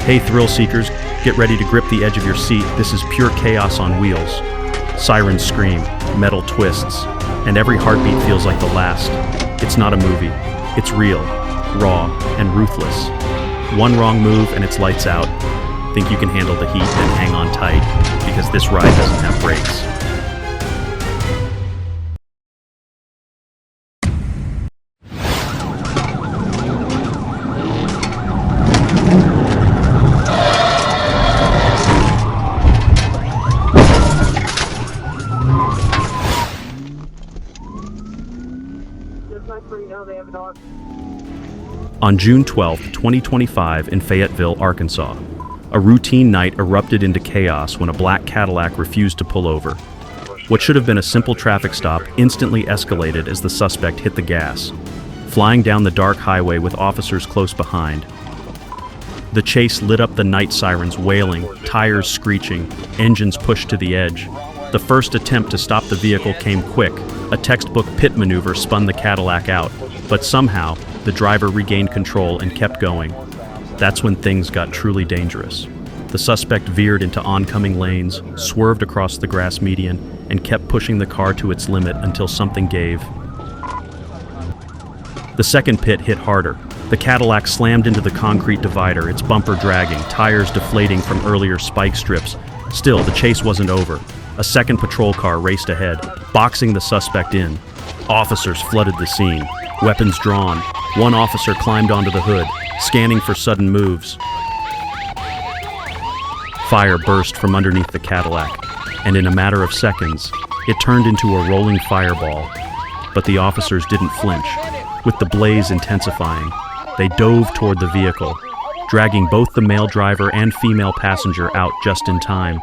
Hey thrill seekers, get ready to grip the edge of your seat. This is pure chaos on wheels. Sirens scream, metal twists, and every heartbeat feels like the last. It's not a movie. It's real, raw, and ruthless. One wrong move and it's lights out. Think you can handle the heat, then hang on tight, because this ride doesn't have brakes. On June 12, 2025, in Fayetteville, Arkansas, a routine night erupted into chaos when a black Cadillac refused to pull over. What should have been a simple traffic stop instantly escalated as the suspect hit the gas, flying down the dark highway with officers close behind. The chase lit up the night sirens wailing, tires screeching, engines pushed to the edge. The first attempt to stop the vehicle came quick. A textbook pit maneuver spun the Cadillac out, but somehow, the driver regained control and kept going. That's when things got truly dangerous. The suspect veered into oncoming lanes, swerved across the grass median, and kept pushing the car to its limit until something gave. The second pit hit harder. The Cadillac slammed into the concrete divider, its bumper dragging, tires deflating from earlier spike strips. Still, the chase wasn't over. A second patrol car raced ahead, boxing the suspect in. Officers flooded the scene, weapons drawn. One officer climbed onto the hood, scanning for sudden moves. Fire burst from underneath the Cadillac, and in a matter of seconds, it turned into a rolling fireball. But the officers didn't flinch. With the blaze intensifying, they dove toward the vehicle, dragging both the male driver and female passenger out just in time.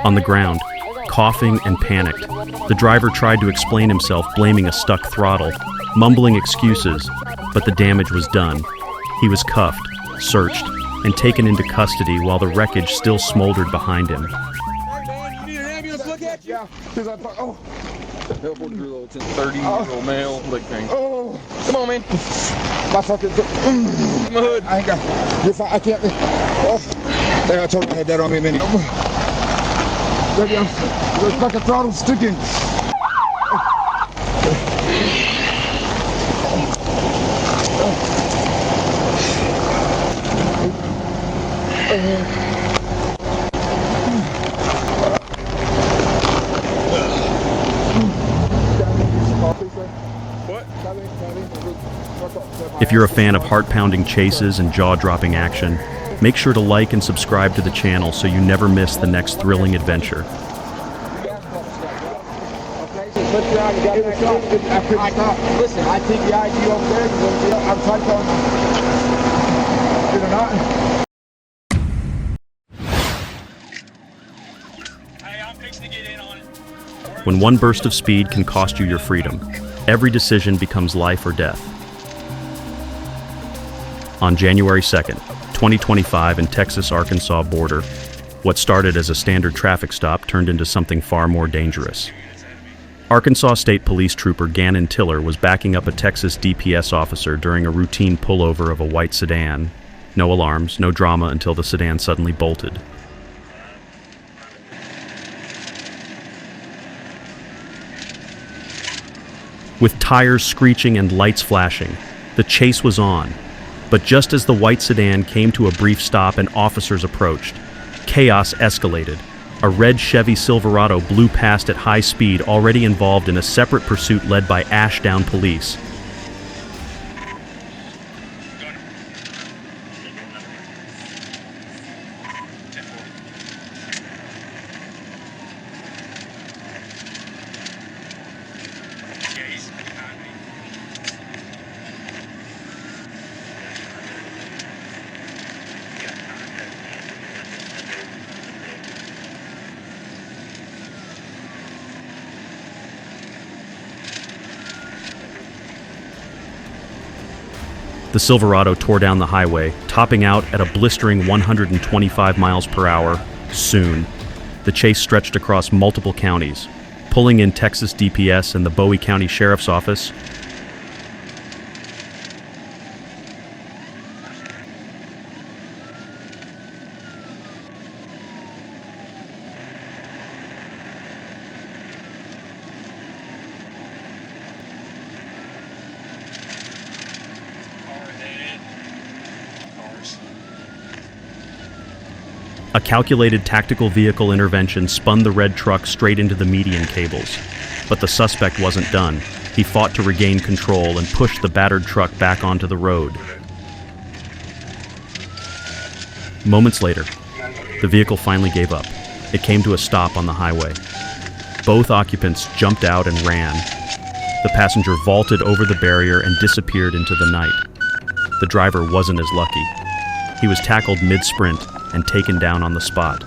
On the ground, coughing and panicked, the driver tried to explain himself, blaming a stuck throttle, mumbling excuses, but the damage was done. He was cuffed, searched, and taken into custody while the wreckage still smoldered behind him. Billboard drill, it's a 30-year-old male leg thing. Oh, come on, man. My fucking my hood. I ain't got. You're fine. I can't. Oh, I told you I had that on me a minute. Baby, the fucking throttle's sticking. If you're a fan of heart-pounding chases and jaw-dropping action, make sure to like and subscribe to the channel so you never miss the next thrilling adventure. Listen, I think the ID over there, I'm trying to not. When one burst of speed can cost you your freedom, every decision becomes life or death. On January 2nd, 2025, in Texas-Arkansas border, what started as a standard traffic stop turned into something far more dangerous. Arkansas State Police Trooper Gannon Tiller was backing up a Texas DPS officer during a routine pullover of a white sedan. No alarms, no drama until the sedan suddenly bolted. With tires screeching and lights flashing, the chase was on. But just as the white sedan came to a brief stop and officers approached, chaos escalated. A red Chevy Silverado blew past at high speed, already involved in a separate pursuit led by Ashdown police. The Silverado tore down the highway, topping out at a blistering 125 miles per hour. Soon, the chase stretched across multiple counties, pulling in Texas DPS and the Bowie County Sheriff's Office. A calculated tactical vehicle intervention spun the red truck straight into the median cables. But the suspect wasn't done. He fought to regain control and pushed the battered truck back onto the road. Moments later, the vehicle finally gave up. It came to a stop on the highway. Both occupants jumped out and ran. The passenger vaulted over the barrier and disappeared into the night. The driver wasn't as lucky. He was tackled mid-sprint and taken down on the spot.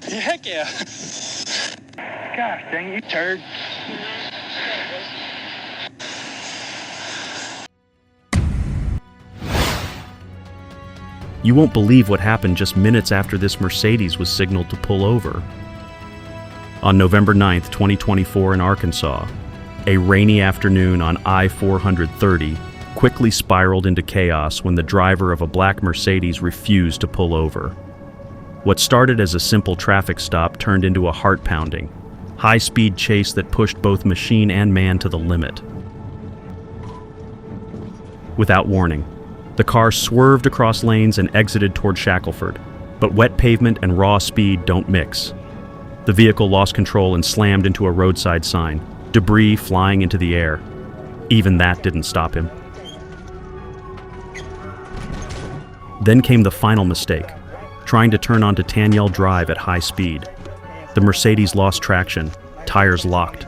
Heck yeah. Gosh dang, you turd. You won't believe what happened just minutes after this Mercedes was signaled to pull over. On November 9th, 2024 in Arkansas, a rainy afternoon on I-430 quickly spiraled into chaos when the driver of a black Mercedes refused to pull over. What started as a simple traffic stop turned into a heart-pounding, high-speed chase that pushed both machine and man to the limit. Without warning, the car swerved across lanes and exited toward Shackelford, but wet pavement and raw speed don't mix. The vehicle lost control and slammed into a roadside sign, debris flying into the air. Even that didn't stop him. Then came the final mistake, trying to turn onto Tanyell Drive at high speed. The Mercedes lost traction, tires locked.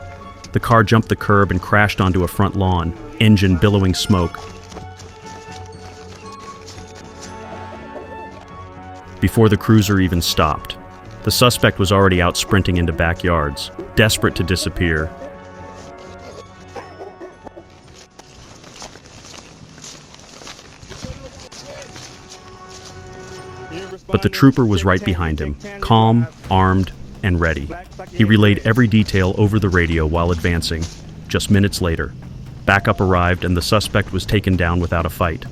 The car jumped the curb and crashed onto a front lawn, engine billowing smoke. Before the cruiser even stopped, the suspect was already out sprinting into backyards, desperate to disappear. But the trooper was right behind him, calm, armed, and ready. He relayed every detail over the radio while advancing. Just minutes later, backup arrived and the suspect was taken down without a fight.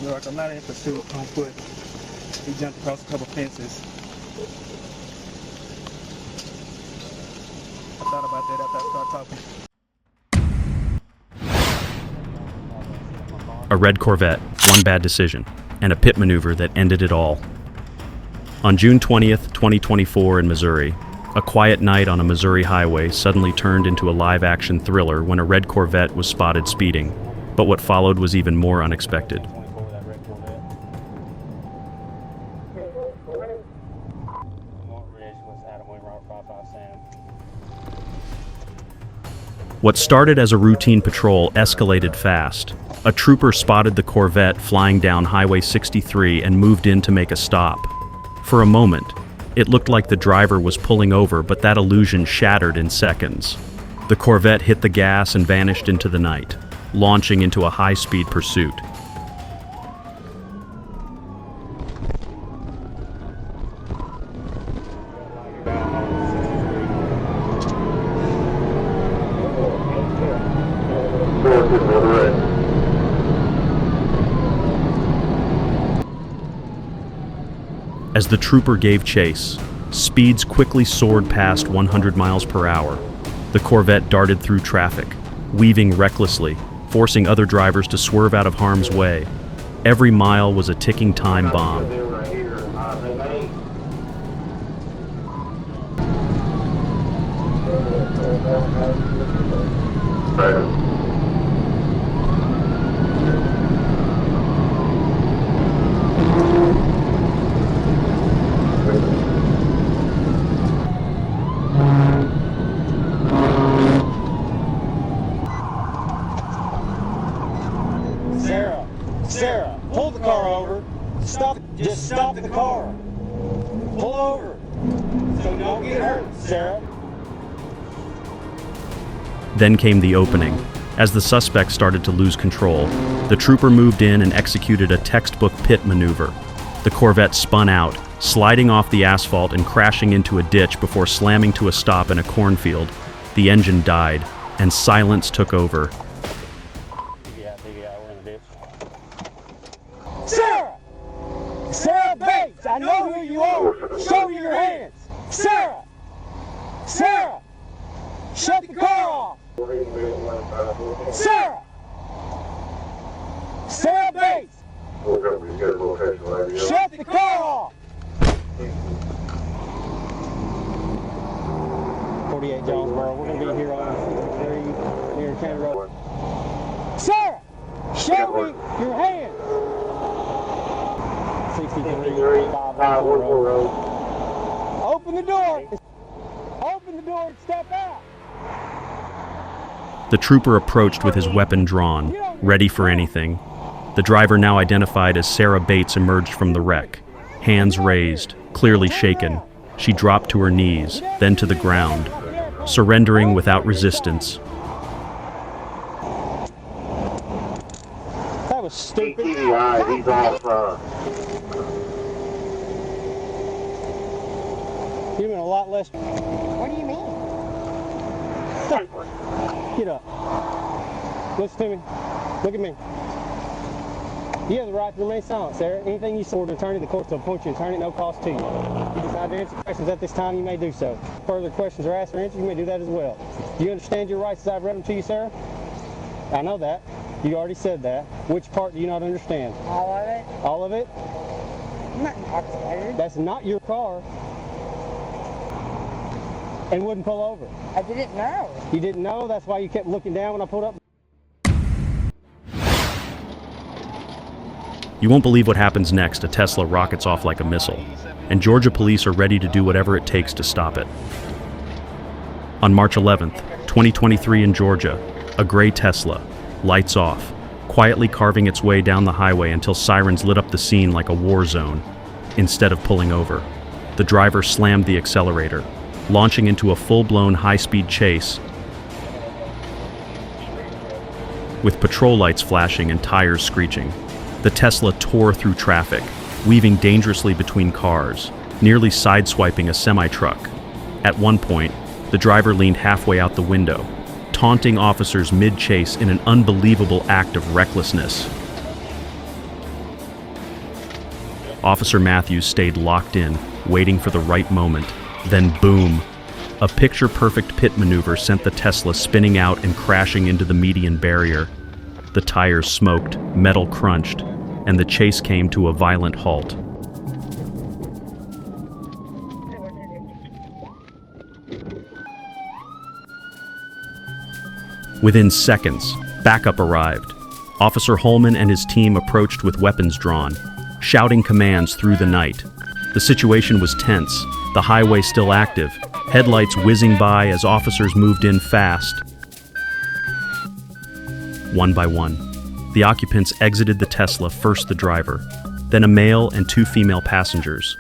Look, I'm not in pursuit on foot. He jumped across a couple fences. I thought about that after I started talking. A red Corvette, one bad decision, and a pit maneuver that ended it all. On June 20th, 2024 in Missouri, a quiet night on a Missouri highway suddenly turned into a live-action thriller when a red Corvette was spotted speeding. But what followed was even more unexpected. What started as a routine patrol escalated fast. A trooper spotted the Corvette flying down Highway 63 and moved in to make a stop. For a moment, it looked like the driver was pulling over, but that illusion shattered in seconds. The Corvette hit the gas and vanished into the night, launching into a high-speed pursuit. As the trooper gave chase, speeds quickly soared past 100 miles per hour. The Corvette darted through traffic, weaving recklessly, forcing other drivers to swerve out of harm's way. Every mile was a ticking time bomb. Sarah, pull the car over. Just stop the car. Pull over. So you don't get hurt, Sarah. Then came the opening. As the suspect started to lose control, the trooper moved in and executed a textbook pit maneuver. The Corvette spun out, sliding off the asphalt and crashing into a ditch before slamming to a stop in a cornfield. The engine died, and silence took over. We're in the ditch. Sarah! Sarah Bates, I know who you are. Show me your hands. Sarah! Sarah! Shut the car off. Sarah! Sarah Bates! Shut the car off! 48 Jonesboro, we're going to be here on 53 near County Road. Sarah! Show me your hands! 63 514 Road. Open the door! Open the door and step out! The trooper approached with his weapon drawn, ready for anything. The driver, now identified as Sarah Bates, emerged from the wreck. Hands raised, clearly shaken, she dropped to her knees, then to the ground, surrendering without resistance. That was stupid. He's off. You mean a lot less. What do you mean? Get up. Listen to me. Look at me. You have the right to remain silent, Sarah. Anything you say to an attorney, the court will appoint you an attorney at no cost to you. If you decide to answer questions at this time, you may do so. If further questions are asked or answered, you may do that as well. Do you understand your rights as I've read them to you, Sarah? I know that. You already said that. Which part do you not understand? All of it? All of it? I'm not intoxicated. That's not your car. And wouldn't pull over. I didn't know. You didn't know? That's why you kept looking down when I pulled up? You won't believe what happens next. A Tesla rockets off like a missile, and Georgia police are ready to do whatever it takes to stop it. On March 11th, 2023 in Georgia, a gray Tesla, lights off, quietly carving its way down the highway until sirens lit up the scene like a war zone. Instead of pulling over, the driver slammed the accelerator, launching into a full-blown high-speed chase with patrol lights flashing and tires screeching. The Tesla tore through traffic, weaving dangerously between cars, nearly sideswiping a semi-truck. At one point, the driver leaned halfway out the window, taunting officers mid-chase in an unbelievable act of recklessness. Officer Matthews stayed locked in, waiting for the right moment. Then boom! A picture-perfect pit maneuver sent the Tesla spinning out and crashing into the median barrier. The tires smoked, metal crunched, and the chase came to a violent halt. Within seconds, backup arrived. Officer Holman and his team approached with weapons drawn, shouting commands through the night. The situation was tense, the highway still active, headlights whizzing by as officers moved in fast. One by one, the occupants exited the Tesla, first the driver, then a male and 2 female passengers.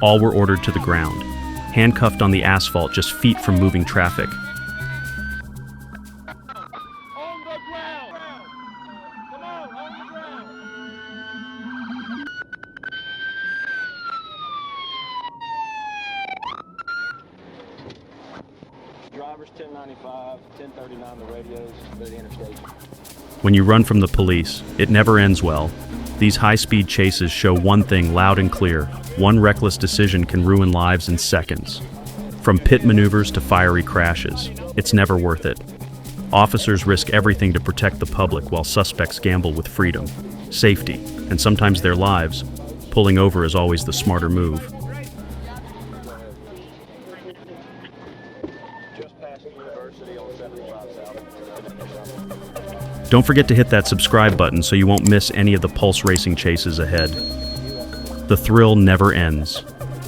All were ordered to the ground, handcuffed on the asphalt just feet from moving traffic. Drivers 1095, 1039, the radios, the interstate. When you run from the police, it never ends well. These high-speed chases show one thing loud and clear: one reckless decision can ruin lives in seconds. From pit maneuvers to fiery crashes, it's never worth it. Officers risk everything to protect the public while suspects gamble with freedom, safety, and sometimes their lives. Pulling over is always the smarter move. Just past Don't forget to hit that subscribe button so you won't miss any of the Pulse Racing chases ahead. The thrill never ends,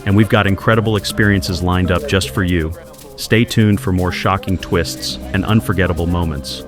and we've got incredible experiences lined up just for you. Stay tuned for more shocking twists and unforgettable moments.